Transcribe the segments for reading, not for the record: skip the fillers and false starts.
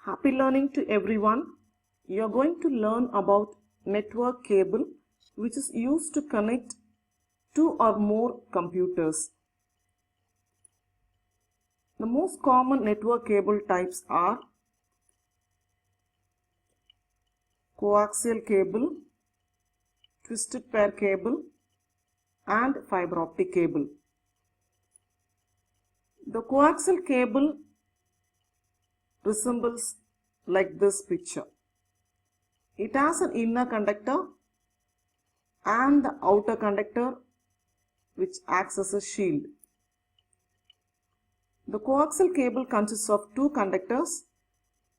Happy learning to everyone. You are going to learn about network cable which is used to connect two or more computers. The most common network cable types are coaxial cable, twisted pair cable and fiber optic cable. The coaxial cable resembles like this picture. It has an inner conductor and the outer conductor which acts as a shield. The coaxial cable consists of two conductors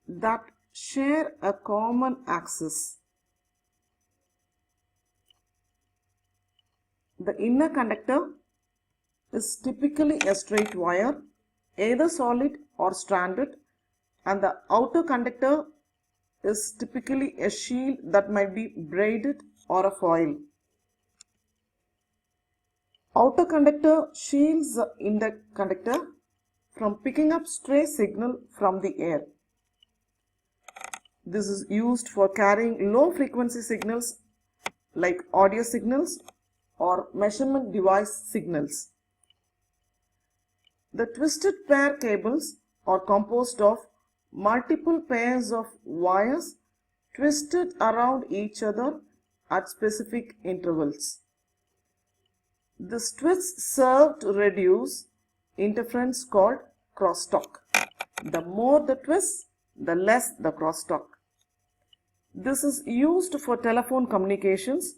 that share a common axis. The inner conductor is typically a straight wire, either solid or stranded, and the outer conductor is typically a shield that might be braided or a foil. Outer conductor shields the inner conductor from picking up stray signal from the air. This is used for carrying low frequency signals like audio signals or measurement device signals. The twisted pair cables are composed of multiple pairs of wires twisted around each other at specific intervals. This twists serve to reduce interference called crosstalk. The more the twist, the less the crosstalk. This is used for telephone communications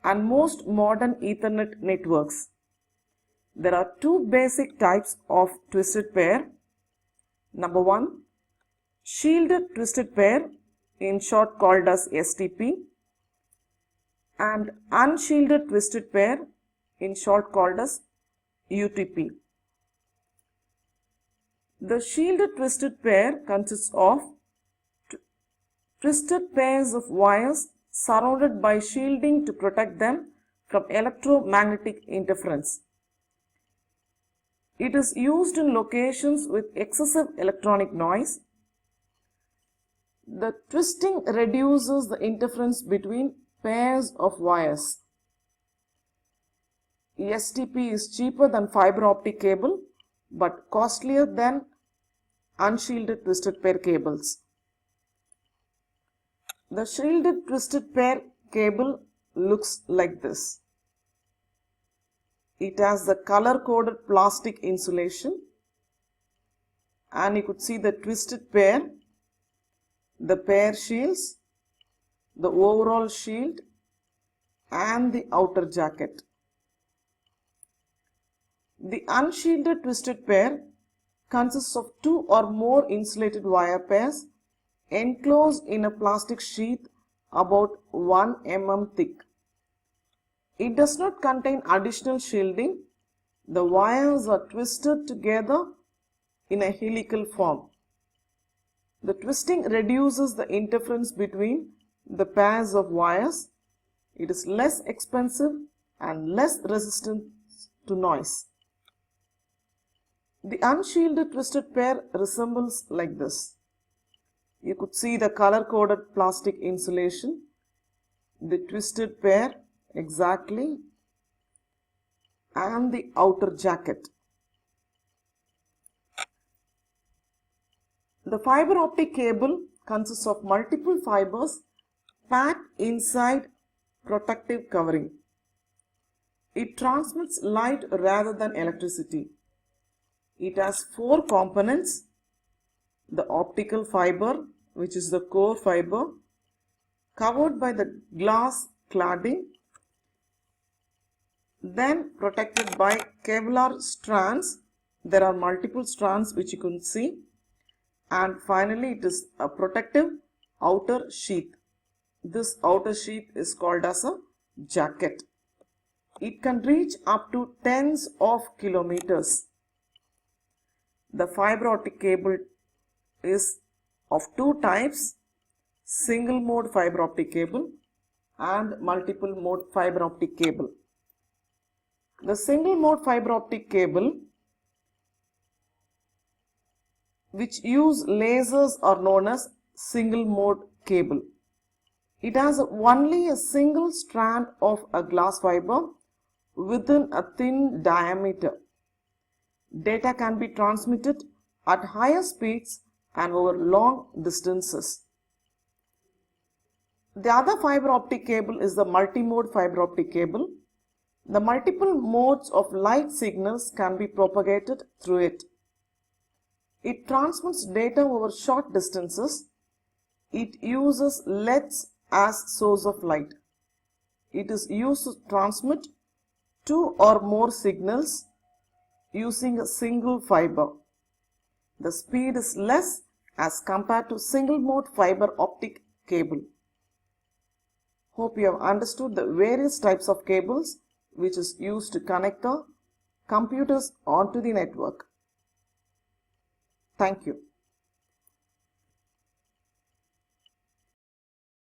and most modern Ethernet networks. There are two basic types of twisted pair. Number one, shielded twisted pair, in short called as STP, and unshielded twisted pair, in short called as UTP. The shielded twisted pair consists of twisted pairs of wires surrounded by shielding to protect them from electromagnetic interference. It is used in locations with excessive electronic noise. The twisting reduces the interference between pairs of wires. STP is cheaper than fiber optic cable but costlier than unshielded twisted pair cables. The shielded twisted pair cable looks like this. It has the color-coded plastic insulation, and you could see the twisted pair, the pair shields, the overall shield and the outer jacket. The unshielded twisted pair consists of two or more insulated wire pairs enclosed in a plastic sheath about 1 mm thick. It does not contain additional shielding. The wires are twisted together in a helical form. The twisting reduces the interference between the pairs of wires. It is less expensive and less resistant to noise. The unshielded twisted pair resembles like this. You could see the color-coded plastic insulation, the twisted pair exactly, and the outer jacket. The fiber optic cable consists of multiple fibers packed inside protective covering. It transmits light rather than electricity. It has four components: the optical fiber, which is the core fiber, covered by the glass cladding, then protected by Kevlar strands. There are multiple strands which you can see, and finally it is a protective outer sheath. This outer sheath is called as a jacket. It can reach up to tens of kilometers. The fiber optic cable is of two types: single mode fiber optic cable and multiple mode fiber optic cable. The single mode fiber optic cable which use lasers are known as single mode cable. It has only a single strand of a glass fiber within a thin diameter. Data can be transmitted at higher speeds and over long distances. The other fiber optic cable is the multi-mode fiber optic cable. The multiple modes of light signals can be propagated through it. It transmits data over short distances. It uses LEDs as source of light. It is used to transmit 2 or more signals using a single fiber. The speed is less as compared to single mode fiber optic cable. Hope you have understood the various types of cables which is used to connect the computers onto the network. Thank you.